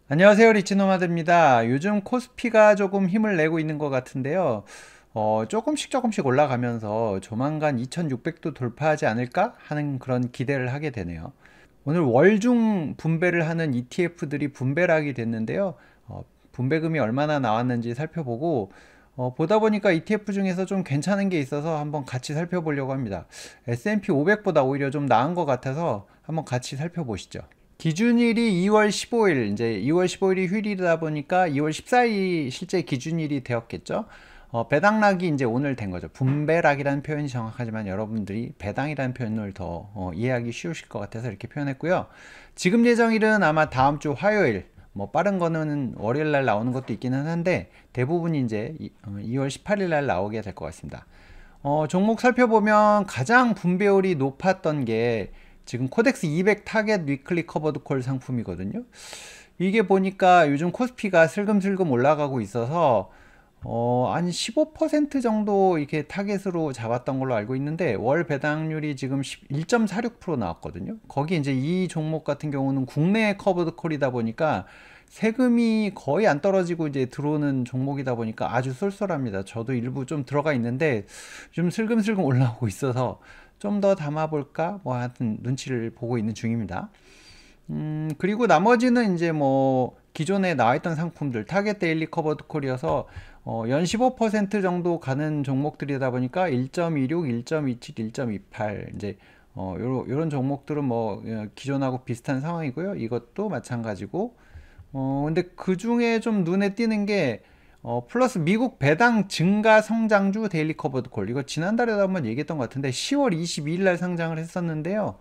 안녕하세요, 리치노마드입니다. 요즘 코스피가 조금 힘을 내고 있는 것 같은데요. 조금씩 올라가면서 조만간 2600도 돌파하지 않을까 하는 그런 기대를 하게 되네요. 오늘 월중 분배를 하는 ETF들이 분배를 하게 됐는데요. 분배금이 얼마나 나왔는지 살펴보고, 보다 보니까 ETF 중에서 좀 괜찮은 게 있어서 한번 같이 살펴보려고 합니다. S&P 500보다 오히려 좀 나은 것 같아서 한번 같이 살펴보시죠. 기준일이 2월 15일, 이제 2월 15일이 휴일이다 보니까 2월 14일이 실제 기준일이 되었겠죠. 배당락이 이제 오늘 된 거죠. 분배락이라는 표현이 정확하지만 여러분들이 배당이라는 표현을 더 이해하기 쉬우실 것 같아서 이렇게 표현했고요. 지금 예정일은 아마 다음 주 화요일, 뭐 빠른 거는 월요일 날 나오는 것도 있기는 한데 대부분이 이제 2월 18일 날 나오게 될 것 같습니다. 종목 살펴보면 가장 분배율이 높았던 게 지금 코덱스 200 타겟 위클리 커버드 콜 상품이거든요. 이게 보니까 요즘 코스피가 슬금슬금 올라가고 있어서 한 15% 정도 이렇게 타겟으로 잡았던 걸로 알고 있는데 월 배당률이 지금 1.46% 나왔거든요. 거기 이제 이 종목 같은 경우는 국내 커버드 콜이다 보니까 세금이 거의 안 떨어지고 이제 들어오는 종목이다 보니까 아주 쏠쏠합니다. 저도 일부 좀 들어가 있는데 좀 슬금슬금 올라오고 있어서 좀 더 담아볼까? 뭐 하여튼 눈치를 보고 있는 중입니다. 그리고 나머지는 이제 뭐 기존에 나와있던 상품들 타겟 데일리 커버드 콜이어서 연 15% 정도 가는 종목들이다 보니까 1.26, 1.27, 1.28 이제 요런 종목들은 뭐 기존하고 비슷한 상황이고요. 이것도 마찬가지고 근데 그 중에 좀 눈에 띄는 게 플러스 미국 배당 증가 성장주 데일리 커버드 콜 이거 지난달에도 한번 얘기했던 것 같은데 10월 22일 날 상장을 했었는데요.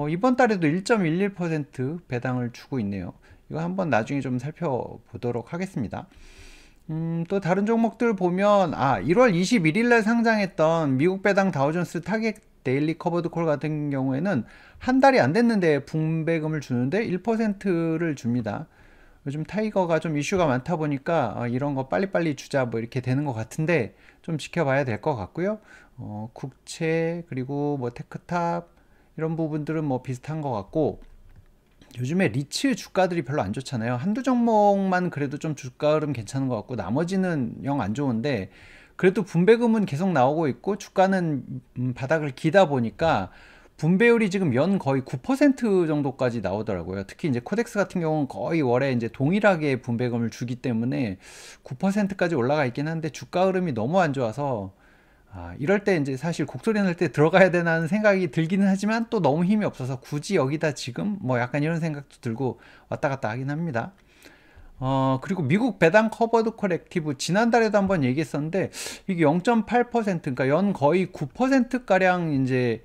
이번 달에도 1.11% 배당을 주고 있네요. 이거 한번 나중에 좀 살펴보도록 하겠습니다. 또 다른 종목들 보면 1월 21일 날 상장했던 미국 배당 다우존스 타겟 데일리 커버드 콜 같은 경우에는 한 달이 안 됐는데 분배금을 주는데 1%를 줍니다. 요즘 타이거가 좀 이슈가 많다 보니까 이런 거 빨리빨리 주자 뭐 이렇게 되는 것 같은데 좀 지켜봐야 될 것 같고요. 국채 그리고 뭐 테크탑 이런 부분들은 뭐 비슷한 것 같고 요즘에 리츠 주가들이 별로 안 좋잖아요. 한두 종목만 그래도 좀 주가 흐름 괜찮은 것 같고 나머지는 영 안 좋은데 그래도 분배금은 계속 나오고 있고 주가는 바닥을 기다 보니까 분배율이 지금 연 거의 9% 정도까지 나오더라고요. 특히 이제 코덱스 같은 경우는 거의 월에 이제 동일하게 분배금을 주기 때문에 9%까지 올라가 있긴 한데 주가 흐름이 너무 안 좋아서 이럴 때 이제 사실 곡소리 낼 때 들어가야 되나는 생각이 들기는 하지만 또 너무 힘이 없어서 굳이 여기다 지금 뭐 약간 이런 생각도 들고 왔다 갔다 하긴 합니다. 그리고 미국 배당 커버드 콜 액티브 지난달에도 한번 얘기했었는데 이게 0.8% 그러니까 연 거의 9%가량 이제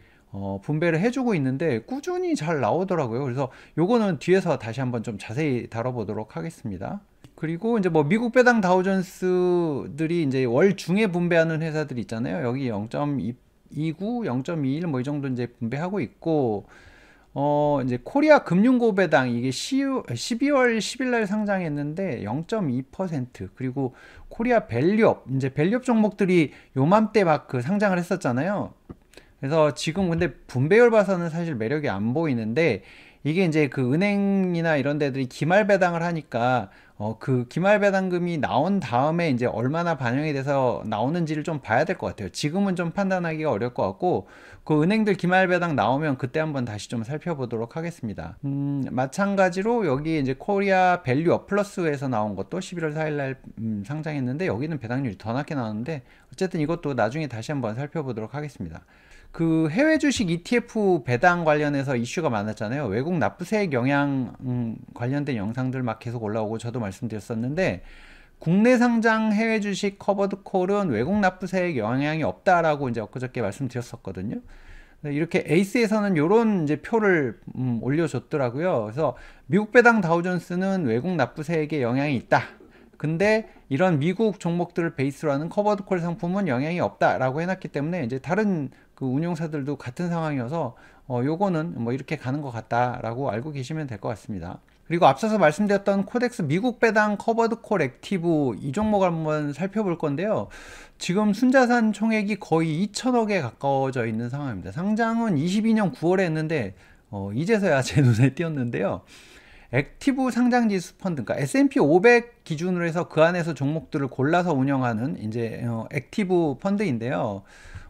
분배를 해주고 있는데 꾸준히 잘 나오더라고요. 그래서 요거는 뒤에서 다시 한번 좀 자세히 다뤄보도록 하겠습니다. 그리고 이제 뭐 미국 배당 다우존스들이 이제 월 중에 분배하는 회사들이 있잖아요. 여기 0.29, 0.21 뭐 이 정도 이제 분배하고 있고 이제 코리아 금융고 배당 이게 12월 10일 날 상장했는데 0.2% 그리고 코리아 밸류업 이제 밸류업 종목들이 요맘때 막 그 상장을 했었잖아요. 그래서 지금 근데 분배율 봐서는 사실 매력이 안 보이는데 이게 이제 그 은행이나 이런 데들이 기말 배당을 하니까 그 기말 배당금이 나온 다음에 이제 얼마나 반영이 돼서 나오는지를 좀 봐야 될 것 같아요. 지금은 좀 판단하기가 어려울 것 같고 그 은행들 기말 배당 나오면 그때 한번 다시 좀 살펴보도록 하겠습니다. 마찬가지로 여기 이제 코리아 밸류 업 플러스에서 나온 것도 11월 4일 날 상장했는데 여기는 배당률이 더 낮게 나왔는데 어쨌든 이것도 나중에 다시 한번 살펴보도록 하겠습니다. 그 해외 주식 ETF 배당 관련해서 이슈가 많았잖아요. 외국 납부세액 영향 관련된 영상들 막 계속 올라오고 저도 말씀드렸었는데 국내 상장 해외 주식 커버드 콜은 외국 납부세액 영향이 없다라고 이제 엊그저께 말씀드렸었거든요. 이렇게 에이스에서는 이런 이제 표를 올려줬더라고요. 그래서 미국 배당 다우존스는 외국 납부세액에 영향이 있다. 근데 이런 미국 종목들을 베이스로 하는 커버드 콜 상품은 영향이 없다라고 해놨기 때문에 이제 다른 그 운용사들도 같은 상황이어서 요거는 뭐 이렇게 가는 것 같다라고 알고 계시면 될 것 같습니다. 그리고 앞서서 말씀드렸던 코덱스 미국 배당 커버드 콜 액티브 이 종목을 한번 살펴볼 건데요. 지금 순자산 총액이 거의 2천억에 가까워져 있는 상황입니다. 상장은 22년 9월에 했는데 이제서야 제 눈에 띄었는데요. 액티브 상장지수 펀드, 그러니까 S&P 500 기준으로 해서 그 안에서 종목들을 골라서 운영하는 이제 액티브 펀드인데요.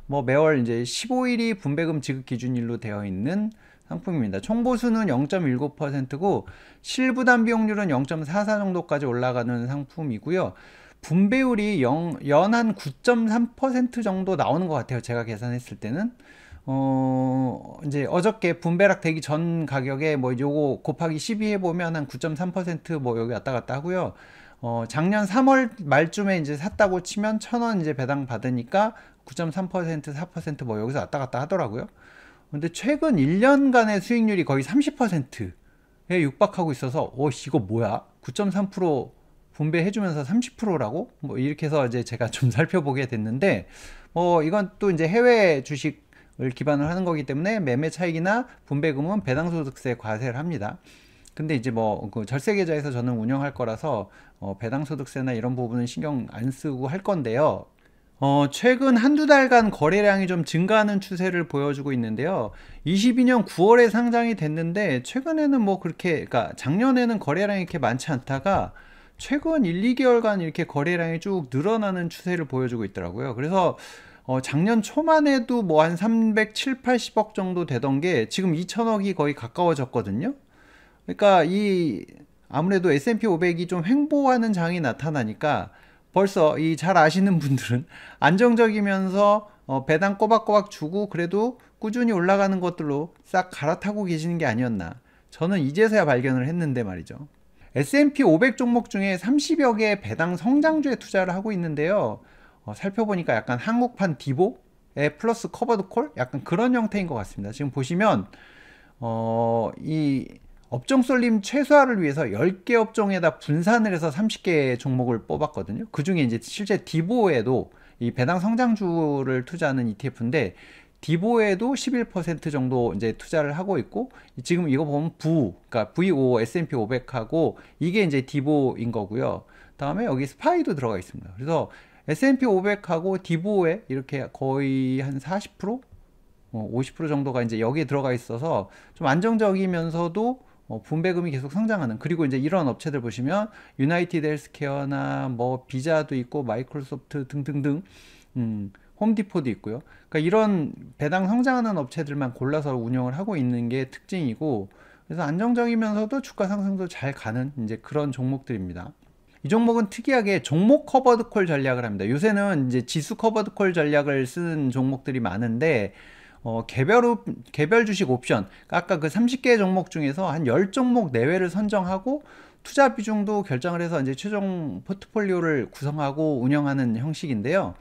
뭐 매월 이제 15일이 분배금 지급 기준일로 되어 있는 상품입니다. 총보수는 0.19%고 실부담 비용률은 0.44 정도까지 올라가는 상품이고요. 분배율이 연 한 9.3% 정도 나오는 것 같아요. 제가 계산했을 때는. 이제 어저께 분배락 되기 전 가격에 뭐 요거 곱하기 12 해보면 한 9.3%뭐 여기 왔다 갔다 하고요. 작년 3월 말쯤에 이제 샀다고 치면 1,000원 이제 배당 받으니까 9.3%, 4%뭐 여기서 왔다 갔다 하더라고요. 근데 최근 1년간의 수익률이 거의 30%에 육박하고 있어서, 이거 뭐야? 9.3% 분배해주면서 30%라고? 뭐 이렇게 해서 이제 제가 좀 살펴보게 됐는데, 이건 또 이제 해외 주식을 기반으로 하는 거기 때문에 매매 차익이나 분배금은 배당소득세 과세를 합니다. 근데 이제 그 절세 계좌에서 저는 운영할 거라서 배당소득세나 이런 부분은 신경 안 쓰고 할 건데요. 최근 한두 달간 거래량이 좀 증가하는 추세를 보여주고 있는데요. 22년 9월에 상장이 됐는데 최근에는 뭐 그렇게, 그러니까 작년에는 거래량이 이렇게 많지 않다가 최근 1, 2개월간 이렇게 거래량이 쭉 늘어나는 추세를 보여주고 있더라고요. 그래서 작년 초만 해도 뭐 한 307, 80억 정도 되던 게 지금 2천억이 거의 가까워졌거든요. 그러니까 아무래도 S&P 500이 좀 횡보하는 장이 나타나니까 벌써 이 잘 아시는 분들은 안정적이면서 배당 꼬박꼬박 주고 그래도 꾸준히 올라가는 것들로 싹 갈아타고 계시는 게 아니었나, 저는 이제서야 발견을 했는데 말이죠. S&P 500 종목 중에 30여 개의 배당 성장주에 투자를 하고 있는데요. 살펴보니까 약간 한국판 디보에 플러스 커버드 콜, 약간 그런 형태인 것 같습니다. 지금 보시면 이 업종 쏠림 최소화를 위해서 10개 업종에다 분산을 해서 30개 종목을 뽑았거든요. 그 중에 이제 실제 디보에도 이 배당 성장주를 투자하는 ETF인데, 디보에도 11% 정도 이제 투자를 하고 있고, 지금 이거 보면 그러니까 VO S&P 500하고 이게 이제 디보인 거고요. 다음에 여기 스파이도 들어가 있습니다. 그래서 S&P 500하고 디보에 이렇게 거의 한 40%? 50% 정도가 이제 여기에 들어가 있어서 좀 안정적이면서도 분배금이 계속 성장하는, 그리고 이제 이런 업체들 보시면 유나이티드 헬스케어나 뭐 비자도 있고 마이크로소프트 등등등, 홈디포도 있고요. 그러니까 이런 배당 성장하는 업체들만 골라서 운영을 하고 있는 게 특징이고, 그래서 안정적이면서도 주가 상승도 잘 가는 이제 그런 종목들입니다. 이 종목은 특이하게 종목 커버드콜 전략을 합니다. 요새는 이제 지수 커버드콜 전략을 쓰는 종목들이 많은데, 개별 주식 옵션, 그러니까 아까 그 30개 종목 중에서 한 10종목 내외를 선정하고 투자 비중도 결정을 해서 이제 최종 포트폴리오를 구성하고 운영하는 형식인데요.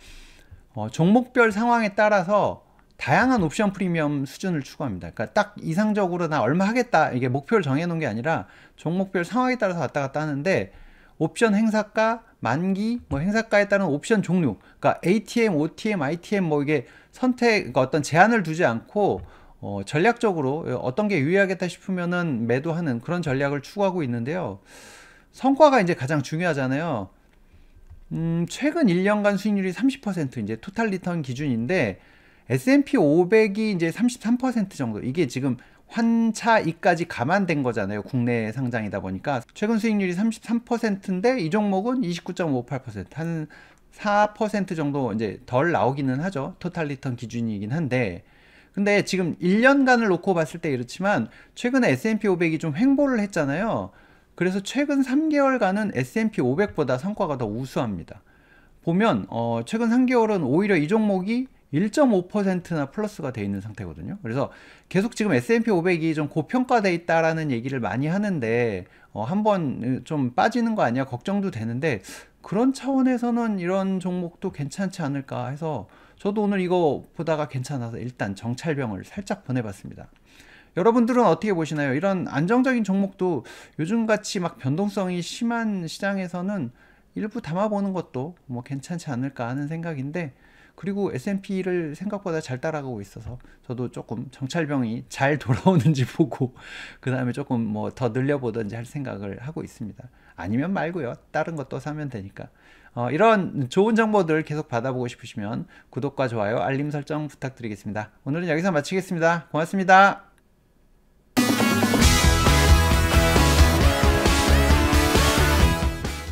종목별 상황에 따라서 다양한 옵션 프리미엄 수준을 추구합니다. 그러니까 딱 이상적으로 나 얼마 하겠다, 이게 목표를 정해놓은 게 아니라 종목별 상황에 따라서 왔다 갔다 하는데, 옵션 행사가, 만기, 뭐 행사가에 따른 옵션 종류, 그러니까 ATM, OTM, ITM 뭐 이게 선택, 그러니까 어떤 제한을 두지 않고 전략적으로 어떤 게 유의하겠다 싶으면은 매도하는 그런 전략을 추구하고 있는데요. 성과가 이제 가장 중요하잖아요. 최근 1년간 수익률이 30% 이제 토탈 리턴 기준인데, S&P 500이 이제 33% 정도, 이게 지금 환차익까지 감안된 거잖아요. 국내 상장이다 보니까 최근 수익률이 33%인데 이 종목은 29.58%, 한 4% 정도 이제 덜 나오기는 하죠. 토탈 리턴 기준이긴 한데, 근데 지금 1년간을 놓고 봤을 때 이렇지만 최근에 S&P 500이 좀 횡보를 했잖아요. 그래서 최근 3개월간은 S&P 500보다 성과가 더 우수합니다. 보면 최근 3개월은 오히려 이 종목이 1.5%나 플러스가 돼 있는 상태거든요. 그래서 계속 지금 S&P 500이 좀 고평가돼 있다라는 얘기를 많이 하는데, 한번 좀 빠지는 거 아니야 걱정도 되는데, 그런 차원에서는 이런 종목도 괜찮지 않을까 해서 저도 오늘 이거 보다가 괜찮아서 일단 정찰병을 살짝 보내봤습니다. 여러분들은 어떻게 보시나요? 이런 안정적인 종목도 요즘같이 막 변동성이 심한 시장에서는 일부 담아보는 것도 뭐 괜찮지 않을까 하는 생각인데, 그리고 S&P를 생각보다 잘 따라가고 있어서 저도 조금 정찰병이 잘 돌아오는지 보고 그 다음에 조금 뭐 더 늘려보든지 할 생각을 하고 있습니다. 아니면 말고요, 다른 것도 사면 되니까. 이런 좋은 정보들 계속 받아보고 싶으시면 구독과 좋아요, 알림 설정 부탁드리겠습니다. 오늘은 여기서 마치겠습니다. 고맙습니다.